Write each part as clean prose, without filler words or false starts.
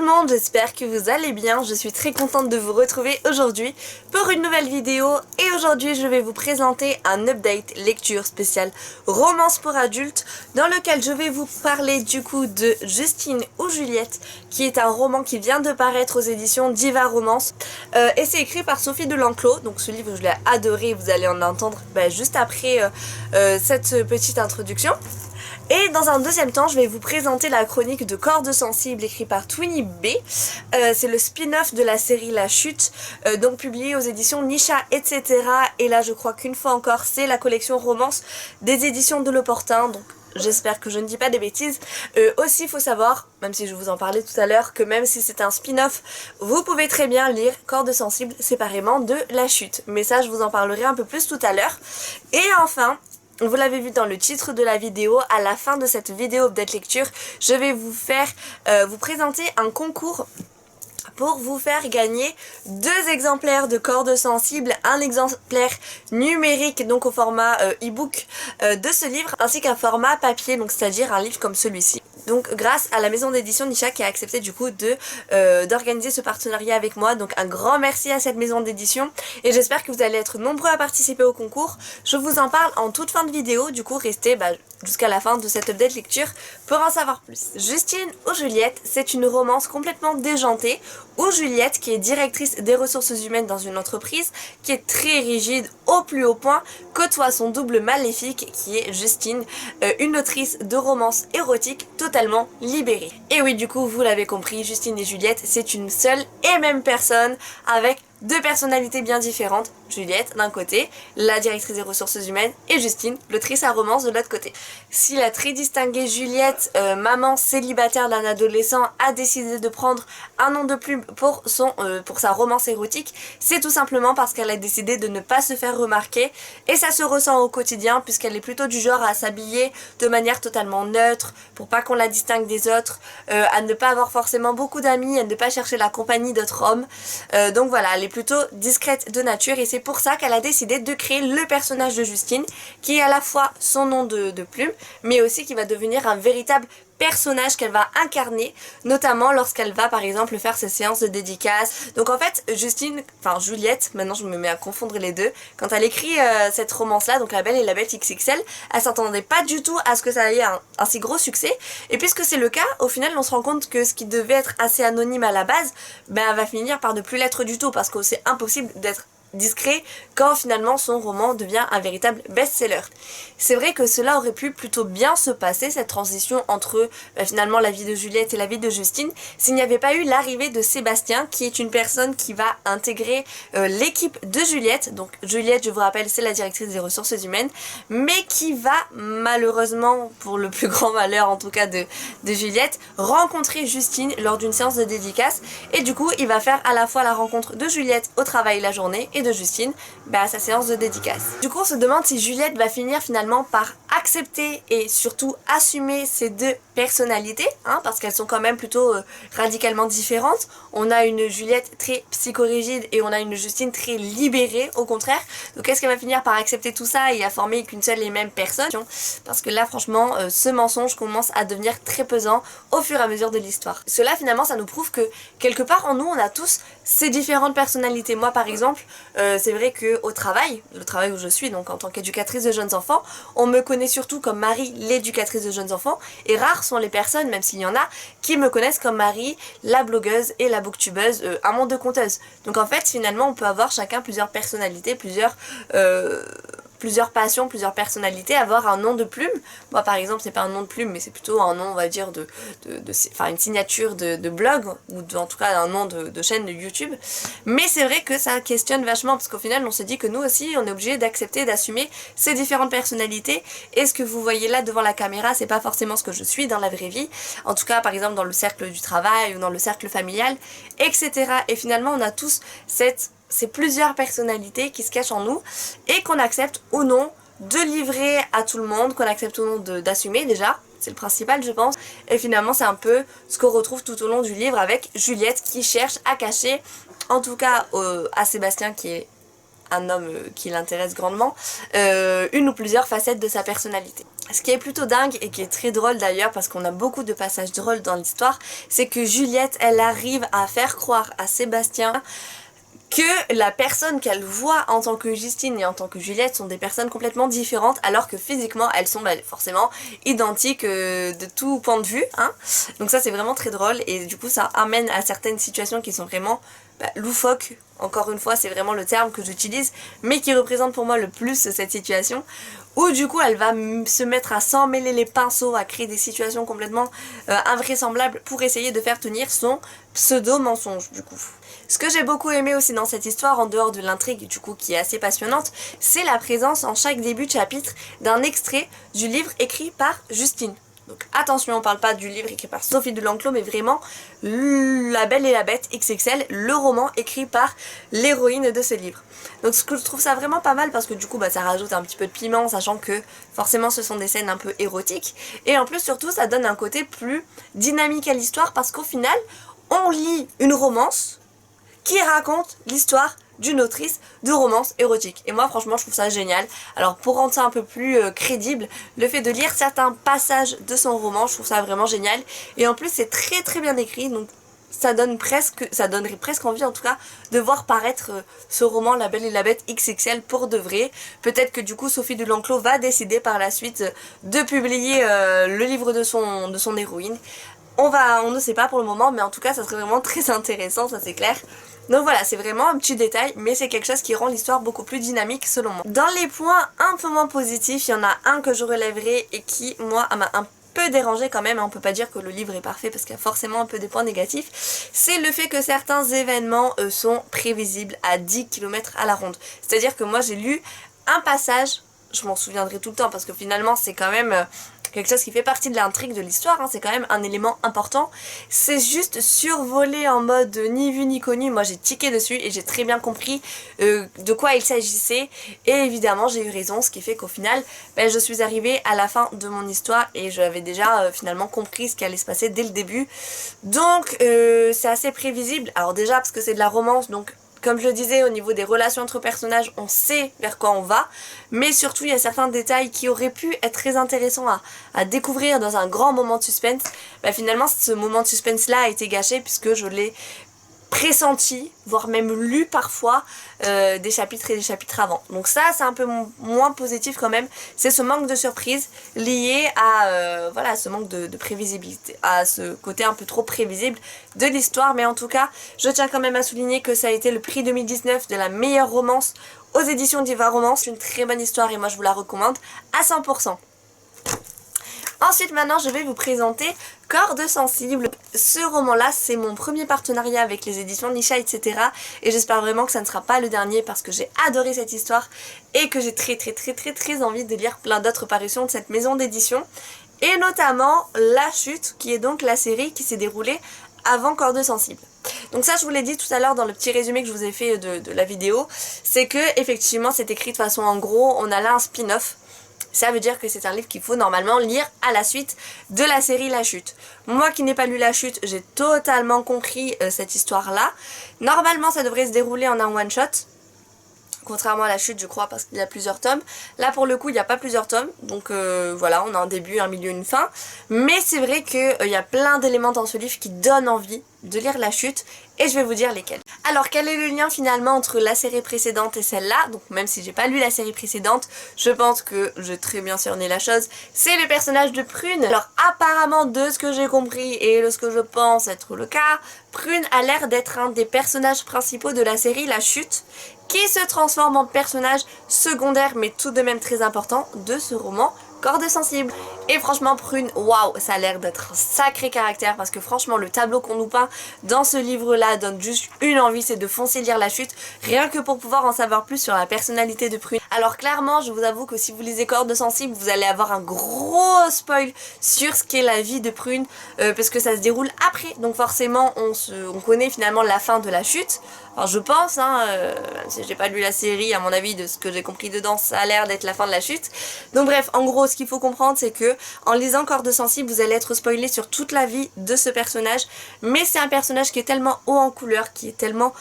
monde, j'espère que vous allez bien. Je suis très contente de vous retrouver aujourd'hui pour une nouvelle vidéo. Et aujourd'hui, je vais vous présenter un update lecture spéciale romance pour adultes dans lequel je vais vous parler du coup de Justine ou Juliette, qui est un roman qui vient de paraître aux éditions Diva Romance. Et c'est écrit par Sophie Delanclos. Donc ce livre, je l'ai adoré, vous allez en entendre juste après cette petite introduction. Et dans un deuxième temps, je vais vous présenter la chronique de Cordes sensibles écrite par Twinny B. C'est le spin-off de la série La Chute, donc publié aux éditions Nisha, etc. Et là, je crois qu'une fois encore, c'est la collection romance des éditions de l'Opportun. Donc j'espère que je ne dis pas des bêtises. Aussi, il faut savoir, même si je vous en parlais tout à l'heure, que même si c'est un spin-off, vous pouvez très bien lire Cordes sensibles séparément de La Chute. Mais ça, je vous en parlerai un peu plus tout à l'heure. Et enfin, vous l'avez vu dans le titre de la vidéo, à la fin de cette vidéo update lecture, je vais vous présenter un concours pour vous faire gagner 2 exemplaires de Cordes sensibles, un exemplaire numérique donc au format e-book de ce livre, ainsi qu'un format papier, donc c'est-à-dire un livre comme celui-ci. Donc grâce à la maison d'édition Nisha qui a accepté du coup d'organiser ce partenariat avec moi. Donc un grand merci à cette maison d'édition et j'espère que vous allez être nombreux à participer au concours. Je vous en parle en toute fin de vidéo, du coup restez jusqu'à la fin de cette update lecture pour en savoir plus. Justine ou Juliette, c'est une romance complètement déjantée où Juliette, qui est directrice des ressources humaines dans une entreprise qui est très rigide au plus haut point, côtoie son double maléfique qui est Justine, une autrice de romance érotique totalement libérée. Et oui, du coup, vous l'avez compris, Justine et Juliette, c'est une seule et même personne avec 2 personnalités bien différentes. Juliette d'un côté, la directrice des ressources humaines, et Justine, l'autrice à romance de l'autre côté. Si la très distinguée Juliette, maman célibataire d'un adolescent, a décidé de prendre un nom de plume pour sa romance érotique, c'est tout simplement parce qu'elle a décidé de ne pas se faire remarquer, et ça se ressent au quotidien puisqu'elle est plutôt du genre à s'habiller de manière totalement neutre pour pas qu'on la distingue des autres, à ne pas avoir forcément beaucoup d'amis, à ne pas chercher la compagnie d'autres hommes. Donc voilà, elle est plutôt discrète de nature et c'est pour ça qu'elle a décidé de créer le personnage de Justine qui est à la fois son nom de plume mais aussi qui va devenir un véritable personnage qu'elle va incarner, notamment lorsqu'elle va par exemple faire ses séances de dédicace. Donc en fait Juliette, maintenant je me mets à confondre les deux, quand elle écrit cette romance là, donc La Belle et la Bête XXL, elle s'attendait pas du tout à ce que ça ait un si gros succès, et puisque c'est le cas, au final on se rend compte que ce qui devait être assez anonyme à la base, elle va finir par ne plus l'être du tout, parce que c'est impossible d'être discret quand finalement son roman devient un véritable best-seller. C'est vrai que cela aurait pu plutôt bien se passer, cette transition entre finalement la vie de Juliette et la vie de Justine, s'il n'y avait pas eu l'arrivée de Sébastien, qui est une personne qui va intégrer l'équipe de Juliette. Donc Juliette, je vous rappelle, c'est la directrice des ressources humaines, mais qui va malheureusement, pour le plus grand malheur en tout cas de Juliette, rencontrer Justine lors d'une séance de dédicace, et du coup il va faire à la fois la rencontre de Juliette au travail la journée et de Justine à sa séance de dédicace. Du coup on se demande si Juliette va finir finalement par accepter et surtout assumer ces 2 personnalités, parce qu'elles sont quand même plutôt radicalement différentes. On a une Juliette très psychorigide et on a une Justine très libérée au contraire. Donc est-ce qu'elle va finir par accepter tout ça et à former qu'une seule et même personne? Parce que là franchement ce mensonge commence à devenir très pesant au fur et à mesure de l'histoire. Cela finalement ça nous prouve que quelque part en nous on a tous ces différentes personnalités. Moi par exemple, c'est vrai qu'au travail, le travail où je suis, donc en tant qu'éducatrice de jeunes enfants, on me connaît surtout comme Marie, l'éducatrice de jeunes enfants, et rares sont les personnes, même s'il y en a, qui me connaissent comme Marie, la blogueuse et la booktubeuse, un monde de conteuses. Donc en fait, finalement, on peut avoir chacun plusieurs personnalités, plusieurs passions, plusieurs personnalités, avoir un nom de plume. Moi par exemple c'est pas un nom de plume mais c'est plutôt un nom on va dire une signature de blog ou en tout cas un nom de chaîne de YouTube. Mais c'est vrai que ça questionne vachement parce qu'au final on se dit que nous aussi on est obligé d'accepter, d'assumer ces différentes personnalités, et ce que vous voyez là devant la caméra c'est pas forcément ce que je suis dans la vraie vie, en tout cas par exemple dans le cercle du travail ou dans le cercle familial, etc. Et finalement on a tous ces plusieurs personnalités qui se cachent en nous et qu'on accepte ou non de livrer à tout le monde, qu'on accepte ou non d'assumer déjà, c'est le principal je pense. Et finalement c'est un peu ce qu'on retrouve tout au long du livre avec Juliette qui cherche à cacher, en tout cas à Sébastien qui est un homme qui l'intéresse grandement, une ou plusieurs facettes de sa personnalité. Ce qui est plutôt dingue et qui est très drôle d'ailleurs, parce qu'on a beaucoup de passages drôles dans l'histoire, c'est que Juliette, elle arrive à faire croire à Sébastien que la personne qu'elle voit en tant que Justine et en tant que Juliette sont des personnes complètement différentes, alors que physiquement elles sont forcément identiques de tout point de vue, hein. Donc ça c'est vraiment très drôle, et du coup ça amène à certaines situations qui sont vraiment loufoques. Encore une fois, c'est vraiment le terme que j'utilise, mais qui représente pour moi le plus cette situation, où du coup elle va se mettre à s'en mêler les pinceaux, à créer des situations complètement invraisemblables pour essayer de faire tenir son pseudo-mensonge du coup. Ce que j'ai beaucoup aimé aussi dans cette histoire, en dehors de l'intrigue du coup qui est assez passionnante, c'est la présence en chaque début de chapitre d'un extrait du livre écrit par Justine. Donc attention, on parle pas du livre écrit par Sophie de L'Enclos, mais vraiment La Belle et la Bête XXL, le roman écrit par l'héroïne de ce livre. Donc je trouve ça vraiment pas mal, parce que du coup ça rajoute un petit peu de piment, sachant que forcément ce sont des scènes un peu érotiques. Et en plus surtout ça donne un côté plus dynamique à l'histoire, parce qu'au final on lit une romance qui raconte l'histoire d'une autrice de romance érotique. Et moi franchement je trouve ça génial. Alors pour rendre ça un peu plus crédible, le fait de lire certains passages de son roman, je trouve ça vraiment génial. Et en plus c'est très très bien écrit, donc ça donnerait presque envie en tout cas de voir paraître ce roman La Belle et la Bête XXL pour de vrai. Peut-être que du coup Sophie de L'Enclos va décider par la suite de publier le livre de son héroïne. On ne sait pas pour le moment, mais en tout cas ça serait vraiment très intéressant, ça c'est clair. Donc voilà, c'est vraiment un petit détail, mais c'est quelque chose qui rend l'histoire beaucoup plus dynamique selon moi. Dans les points un peu moins positifs, il y en a un que je relèverai et qui, moi, m'a un peu dérangé quand même. On peut pas dire que le livre est parfait parce qu'il y a forcément un peu des points négatifs. C'est le fait que certains événements sont prévisibles à 10 km à la ronde. C'est-à-dire que moi j'ai lu un passage, je m'en souviendrai tout le temps parce que finalement c'est quand même quelque chose qui fait partie de l'intrigue de l'histoire, hein, c'est quand même un élément important. C'est juste survolé en mode ni vu ni connu. Moi j'ai tiqué dessus et j'ai très bien compris de quoi il s'agissait, et évidemment j'ai eu raison, ce qui fait qu'au final je suis arrivée à la fin de mon histoire et j'avais déjà finalement compris ce qui allait se passer dès le début. Donc c'est assez prévisible, alors déjà parce que c'est de la romance, donc comme je le disais, au niveau des relations entre personnages, on sait vers quoi on va, mais surtout il y a certains détails qui auraient pu être très intéressants à découvrir dans un grand moment de suspense. Finalement ce moment de suspense là a été gâché puisque je l'ai pressenti, voire même lu parfois des chapitres et des chapitres avant. Donc ça c'est un peu moins positif quand même, c'est ce manque de surprise lié à voilà, ce manque de prévisibilité, à ce côté un peu trop prévisible de l'histoire. Mais en tout cas je tiens quand même à souligner que ça a été le prix 2019 de la meilleure romance aux éditions Diva Romance. Une très bonne histoire et moi je vous la recommande à 100%. Ensuite maintenant je vais vous présenter Cordes sensibles. Ce roman là c'est mon premier partenariat avec les éditions Nisha etc. Et j'espère vraiment que ça ne sera pas le dernier parce que j'ai adoré cette histoire et que j'ai très envie de lire plein d'autres parutions de cette maison d'édition. Et notamment La Chute, qui est donc la série qui s'est déroulée avant Cordes sensibles. Donc ça je vous l'ai dit tout à l'heure dans le petit résumé que je vous ai fait de la vidéo, c'est que effectivement c'est écrit de façon en gros, on a là un spin-off. Ça veut dire que c'est un livre qu'il faut normalement lire à la suite de la série La Chute. Moi qui n'ai pas lu La Chute, j'ai totalement compris cette histoire-là. Normalement ça devrait se dérouler en un one-shot, contrairement à La Chute je crois, parce qu'il y a plusieurs tomes. Là pour le coup il n'y a pas plusieurs tomes, donc voilà, on a un début, un milieu, une fin. Mais c'est vrai qu'il y a plein d'éléments dans ce livre qui donnent envie de lire La Chute, et je vais vous dire lesquels. Alors quel est le lien finalement entre la série précédente et celle-là? Donc même si j'ai pas lu la série précédente, je pense que j'ai très bien cerné la chose. C'est le personnage de Prune. Alors apparemment de ce que j'ai compris et de ce que je pense être le cas, Prune a l'air d'être un des personnages principaux de la série La Chute, qui se transforme en personnage secondaire mais tout de même très important de ce roman Cordes sensibles. Et franchement Prune, waouh, ça a l'air d'être un sacré caractère, parce que franchement le tableau qu'on nous peint dans ce livre là donne juste une envie, c'est de foncer lire La Chute, rien que pour pouvoir en savoir plus sur la personnalité de Prune. Alors clairement je vous avoue que si vous lisez Cordes sensibles vous allez avoir un gros spoil sur ce qu'est la vie de Prune, parce que ça se déroule après, donc forcément on connaît finalement la fin de La Chute. Alors je pense, si j'ai pas lu la série, à mon avis de ce que j'ai compris dedans ça a l'air d'être la fin de La Chute. Donc bref, en gros ce qu'il faut comprendre c'est que en lisant Cordes sensibles vous allez être spoilé sur toute la vie de ce personnage, mais c'est un personnage qui est tellement haut en couleur, qui est tellement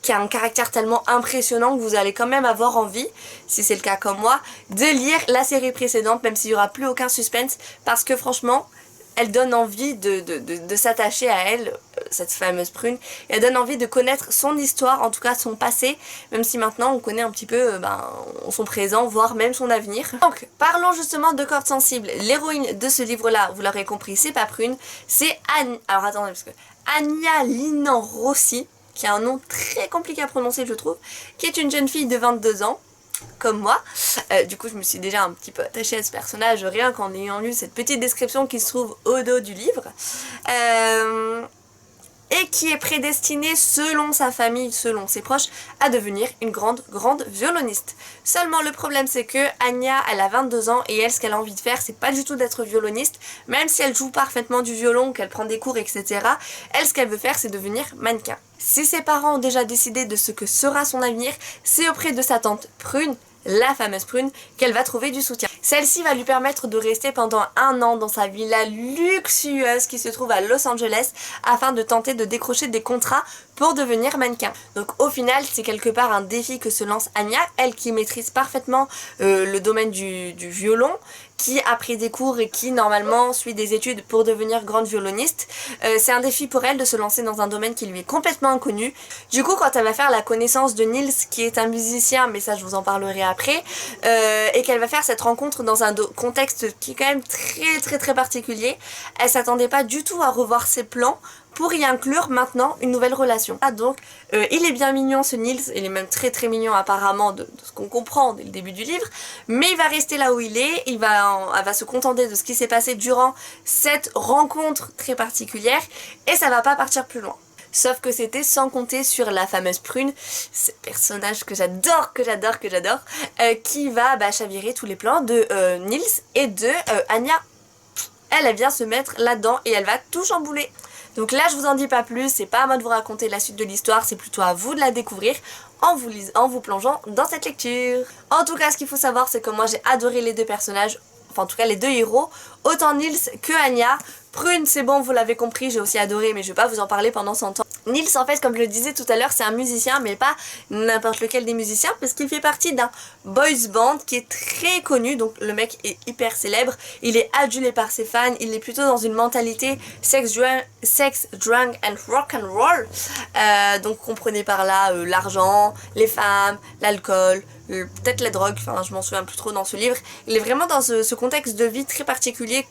qui a un caractère tellement impressionnant que vous allez quand même avoir envie, si c'est le cas comme moi, de lire la série précédente, même s'il n'y aura plus aucun suspense, parce que franchement, elle donne envie de s'attacher à elle, cette fameuse prune, et elle donne envie de connaître son histoire, en tout cas son passé, même si maintenant on connaît un petit peu son présent, voire même son avenir. Donc, parlons justement de cordes sensibles. L'héroïne de ce livre-là, vous l'aurez compris, c'est pas Prune, c'est alors attendez, parce que Anya Linan Rossi, qui a un nom très compliqué à prononcer je trouve, qui est une jeune fille de 22 ans, comme moi. Du coup je me suis déjà un petit peu attachée à ce personnage rien qu'en ayant lu cette petite description qui se trouve au dos du livre, et qui est prédestinée selon sa famille, selon ses proches, à devenir une grande violoniste. Seulement le problème c'est que Anya, elle a 22 ans et elle, ce qu'elle a envie de faire, c'est pas du tout d'être violoniste, même si elle joue parfaitement du violon, qu'elle prend des cours, etc. Elle, ce qu'elle veut faire, c'est devenir mannequin. Si ses parents ont déjà décidé de ce que sera son avenir, c'est auprès de sa tante Prune, la fameuse Prune, qu'elle va trouver du soutien. Celle-ci va lui permettre de rester pendant 1 an dans sa villa luxueuse qui se trouve à Los Angeles afin de tenter de décrocher des contrats pour devenir mannequin. Donc au final, c'est quelque part un défi que se lance Anya, elle qui maîtrise parfaitement le domaine du violon, qui a pris des cours et qui normalement suit des études pour devenir grande violoniste. C'est un défi pour elle de se lancer dans un domaine qui lui est complètement inconnu. Du coup, quand elle va faire la connaissance de Nils, qui est un musicien, mais ça je vous en parlerai après, et qu'elle va faire cette rencontre dans un contexte qui est quand même très particulier, elle s'attendait pas du tout à revoir ses plans pour y inclure maintenant une nouvelle relation. Ah donc, il est bien mignon ce Nils, il est même très mignon apparemment de ce qu'on comprend dès le début du livre, mais il va rester là où il est, elle va se contenter de ce qui s'est passé durant cette rencontre très particulière, et ça va pas partir plus loin. Sauf que c'était sans compter sur la fameuse Prune, ce personnage que j'adore, qui va chavirer tous les plans de Nils et de Anya. Elle vient se mettre là-dedans et elle va tout chambouler. Donc là je vous en dis pas plus, c'est pas à moi de vous raconter la suite de l'histoire, c'est plutôt à vous de la découvrir en vous plongeant dans cette lecture. En tout cas ce qu'il faut savoir c'est que moi j'ai adoré les deux personnages, enfin en tout cas les deux héros, autant Nils que Anya. Prune c'est bon, vous l'avez compris, j'ai aussi adoré mais je vais pas vous en parler pendant 100 ans. Nils en fait comme je le disais tout à l'heure c'est un musicien mais pas n'importe lequel des musiciens parce qu'il fait partie d'un boys band qui est très connu, donc le mec est hyper célèbre, il est adulé par ses fans, il est plutôt dans une mentalité sex, drug and rock and roll, donc comprenez par là l'argent, les femmes, l'alcool, peut-être la drogue, enfin je m'en souviens plus trop dans ce livre. Il est vraiment dans ce contexte de vie très particulier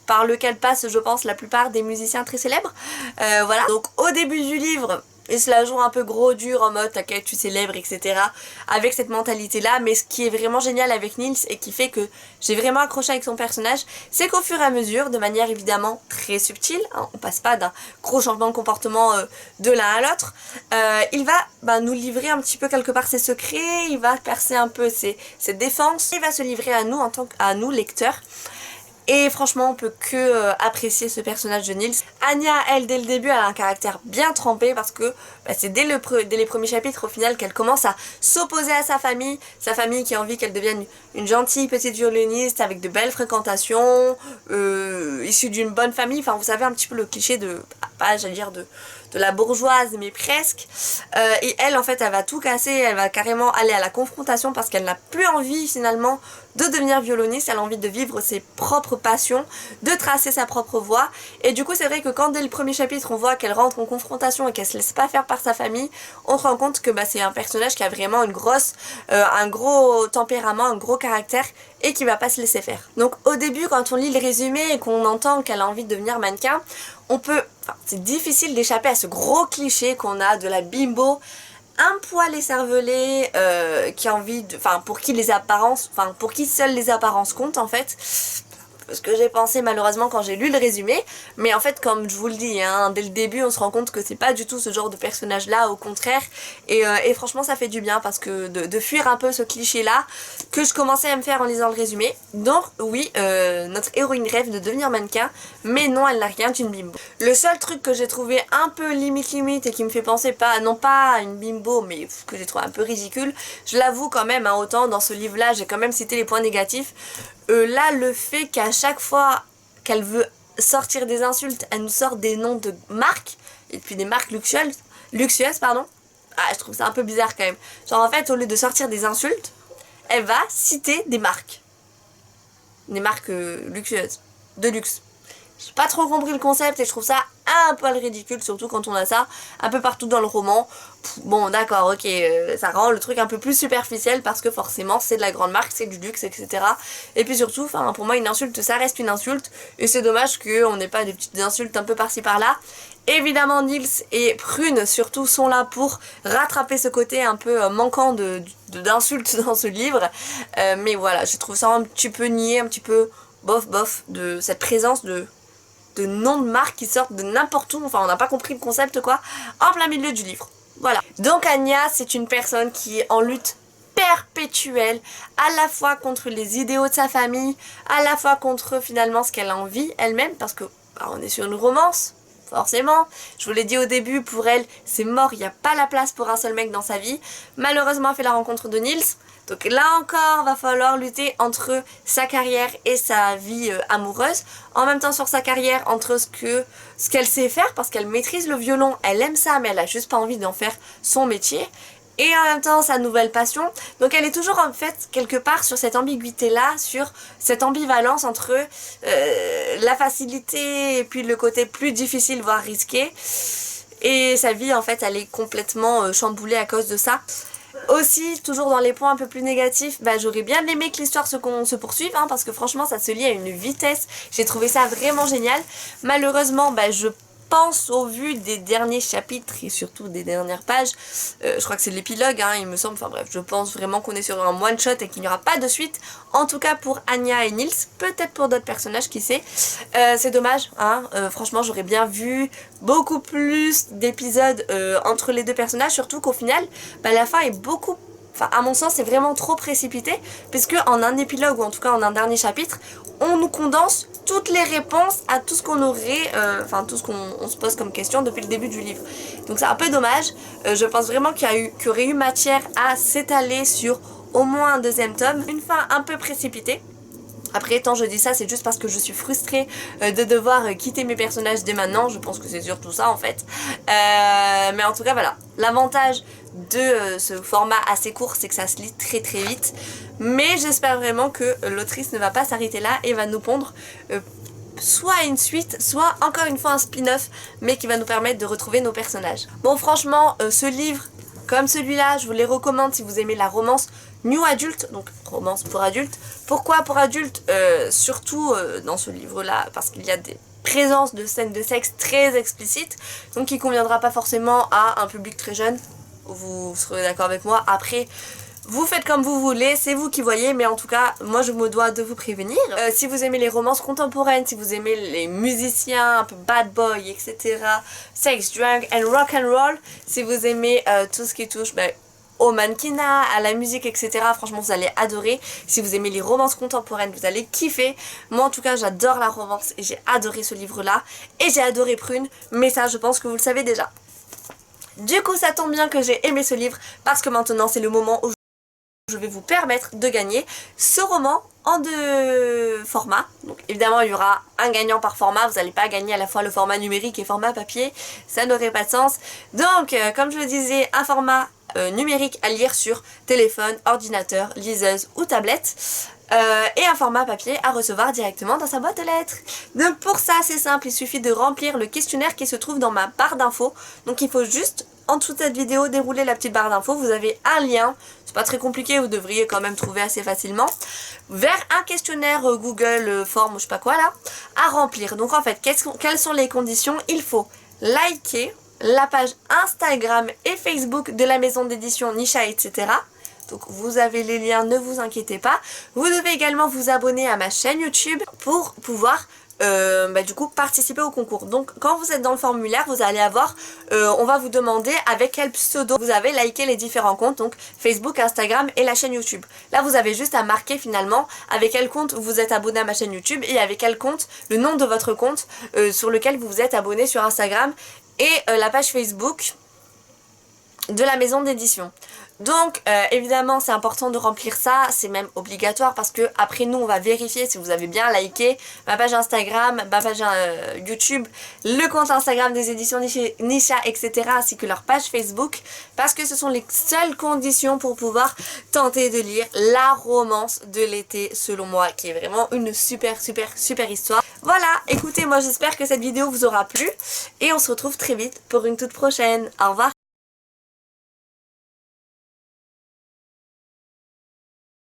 par lequel passent, je pense, la plupart des musiciens très célèbres. Voilà. Donc au début du livre, il se la joue un peu gros dur en mode t'inquiète tu célèbres, etc. avec cette mentalité là, mais ce qui est vraiment génial avec Nils et qui fait que j'ai vraiment accroché avec son personnage, c'est qu'au fur et à mesure, de manière évidemment très subtile, hein, on passe pas d'un gros changement de comportement de l'un à l'autre, il va nous livrer un petit peu quelque part ses secrets, il va percer un peu ses défenses, il va se livrer à nous en tant qu'à nous lecteurs. Et franchement on peut que apprécier ce personnage de Nils. Anya, elle, dès le début, elle a un caractère bien trempé parce que c'est dès les premiers chapitres au final qu'elle commence à s'opposer à sa famille qui a envie qu'elle devienne une gentille petite violoniste avec de belles fréquentations, issue d'une bonne famille, enfin vous savez un petit peu le cliché de, pas j'allais dire de la bourgeoise mais presque, et elle en fait elle va tout casser, elle va carrément aller à la confrontation parce qu'elle n'a plus envie finalement de devenir violoniste, elle a envie de vivre ses propres passions, de tracer sa propre voie, et du coup c'est vrai que quand dès le premier chapitre on voit qu'elle rentre en confrontation et qu'elle se laisse pas faire par sa famille, on se rend compte que c'est un personnage qui a vraiment un gros tempérament, un gros caractère et qui va pas se laisser faire. Donc au début quand on lit le résumé et qu'on entend qu'elle a envie de devenir mannequin, c'est difficile d'échapper à ce gros cliché qu'on a de la bimbo un poil écervelée qui a envie de, pour qui seules les apparences comptent en fait. Ce que j'ai pensé malheureusement quand j'ai lu le résumé, mais en fait comme je vous le dis hein, dès le début on se rend compte que c'est pas du tout ce genre de personnage là, au contraire, et franchement ça fait du bien parce que de fuir un peu ce cliché là que je commençais à me faire en lisant le résumé. Donc oui, notre héroïne rêve de devenir mannequin, mais non elle n'a rien d'une bimbo. Le seul truc que j'ai trouvé un peu limite et qui me fait penser non pas à une bimbo mais que j'ai trouvé un peu ridicule, je l'avoue quand même, hein, autant dans ce livre là j'ai quand même cité les points négatifs. Là le fait qu'à chaque fois qu'elle veut sortir des insultes, elle nous sort des noms de marques, et puis des marques luxueuses pardon. je trouve ça un peu bizarre quand même. Genre en fait, au lieu de sortir des insultes, elle va citer des marques. Des marques luxueuses, de luxe. J'ai pas trop compris le concept et je trouve ça un peu ridicule, surtout quand on a ça un peu partout dans le roman. Bon d'accord, ok, ça rend le truc un peu plus superficiel parce que forcément c'est de la grande marque, c'est du luxe, etc. Et puis surtout, pour moi une insulte ça reste une insulte et c'est dommage qu'on n'ait pas des petites insultes un peu par-ci par-là. Évidemment Nils et Prune surtout sont là pour rattraper ce côté un peu manquant d'insultes dans ce livre. Mais voilà, je trouve ça un petit peu niais, un petit peu bof de cette présence de noms de marques qui sortent de n'importe où, enfin on n'a pas compris le concept quoi, en plein milieu du livre. Voilà. Donc Anya, c'est une personne qui est en lutte perpétuelle, à la fois contre les idéaux de sa famille, à la fois contre finalement ce qu'elle a envie elle-même, parce que on est sur une romance, forcément. Je vous l'ai dit au début, pour elle, c'est mort, il n'y a pas la place pour un seul mec dans sa vie. Malheureusement, elle fait la rencontre de Nils. Donc là encore, va falloir lutter entre sa carrière et sa vie amoureuse. En même temps sur sa carrière, entre ce qu'elle sait faire, parce qu'elle maîtrise le violon, elle aime ça, mais elle a juste pas envie d'en faire son métier. Et en même temps sa nouvelle passion. Donc elle est toujours en fait quelque part sur cette ambiguïté là, sur cette ambivalence entre la facilité et puis le côté plus difficile voire risqué. Et sa vie en fait elle est complètement chamboulée à cause de ça. Aussi, toujours dans les points un peu plus négatifs, j'aurais bien aimé que l'histoire se poursuive, parce que franchement ça se lit à une vitesse, j'ai trouvé ça vraiment génial. Malheureusement, je pense au vu des derniers chapitres et surtout des dernières pages, je crois que c'est l'épilogue il me semble, enfin bref, je pense vraiment qu'on est sur un one shot et qu'il n'y aura pas de suite, en tout cas pour Anya et Nils, peut-être pour d'autres personnages, qui sait. C'est dommage, franchement j'aurais bien vu beaucoup plus d'épisodes entre les deux personnages, surtout qu'au final la fin est beaucoup, à mon sens c'est vraiment trop précipité, puisque en un épilogue ou en tout cas en un dernier chapitre, on nous condense toutes les réponses à tout ce qu'on aurait, tout ce qu'on se pose comme question depuis le début du livre. Donc c'est un peu dommage, je pense vraiment qu'il y aurait eu matière à s'étaler sur au moins un deuxième tome, une fin un peu précipitée. Après, tant je dis ça, c'est juste parce que je suis frustrée de devoir quitter mes personnages dès maintenant. Je pense que c'est surtout ça en fait. Mais en tout cas, voilà. L'avantage de ce format assez court, c'est que ça se lit très très vite. Mais j'espère vraiment que l'autrice ne va pas s'arrêter là et va nous pondre soit une suite, soit encore une fois un spin-off, mais qui va nous permettre de retrouver nos personnages. Bon, franchement, ce livre, comme celui-là, je vous les recommande si vous aimez la romance new adulte, donc romance pour adultes. Pourquoi pour adultes? Surtout dans ce livre-là, parce qu'il y a des présences de scènes de sexe très explicites, donc qui ne conviendra pas forcément à un public très jeune. Vous serez d'accord avec moi. Après, vous faites comme vous voulez, c'est vous qui voyez, mais en tout cas, moi je me dois de vous prévenir. Si vous aimez les romances contemporaines, si vous aimez les musiciens un peu bad boy, etc., sex, drug and rock and roll, si vous aimez tout ce qui touche au mannequinat, à la musique, etc., franchement vous allez adorer. Si vous aimez les romances contemporaines, vous allez kiffer. Moi en tout cas, j'adore la romance et j'ai adoré ce livre-là. Et j'ai adoré Prune, mais ça je pense que vous le savez déjà. Du coup, ça tombe bien que j'ai aimé ce livre, parce que maintenant c'est le moment où je vais vous permettre de gagner ce roman en deux formats. Donc évidemment il y aura un gagnant par format, vous n'allez pas gagner à la fois le format numérique et format papier, ça n'aurait pas de sens. Donc comme je le disais, un format numérique à lire sur téléphone, ordinateur, liseuse ou tablette. Et un format papier à recevoir directement dans sa boîte aux lettres. Donc pour ça c'est simple, il suffit de remplir le questionnaire qui se trouve dans ma barre d'infos. Donc il faut juste en dessous de cette vidéo dérouler la petite barre d'infos, vous avez un lien, c'est pas très compliqué, vous devriez quand même trouver assez facilement, vers un questionnaire Google Form ou je sais pas quoi là, à remplir. Donc en fait, quelles sont les conditions? Il faut liker la page Instagram et Facebook de la maison d'édition Nisha, etc. Donc vous avez les liens, ne vous inquiétez pas. Vous devez également vous abonner à ma chaîne YouTube pour pouvoir du coup participer au concours. Donc quand vous êtes dans le formulaire, vous allez avoir, on va vous demander avec quel pseudo vous avez liké les différents comptes, donc Facebook, Instagram et la chaîne YouTube. Là vous avez juste à marquer finalement avec quel compte vous êtes abonné à ma chaîne YouTube et avec quel compte, le nom de votre compte sur lequel vous vous êtes abonné sur Instagram et la page Facebook de la maison d'édition. Donc évidemment c'est important de remplir ça, c'est même obligatoire parce que après nous on va vérifier si vous avez bien liké ma page Instagram, ma page YouTube, le compte Instagram des éditions Nisha, etc. ainsi que leur page Facebook, parce que ce sont les seules conditions pour pouvoir tenter de lire la romance de l'été selon moi, qui est vraiment une super histoire. Voilà, écoutez, moi j'espère que cette vidéo vous aura plu et on se retrouve très vite pour une toute prochaine. Au revoir.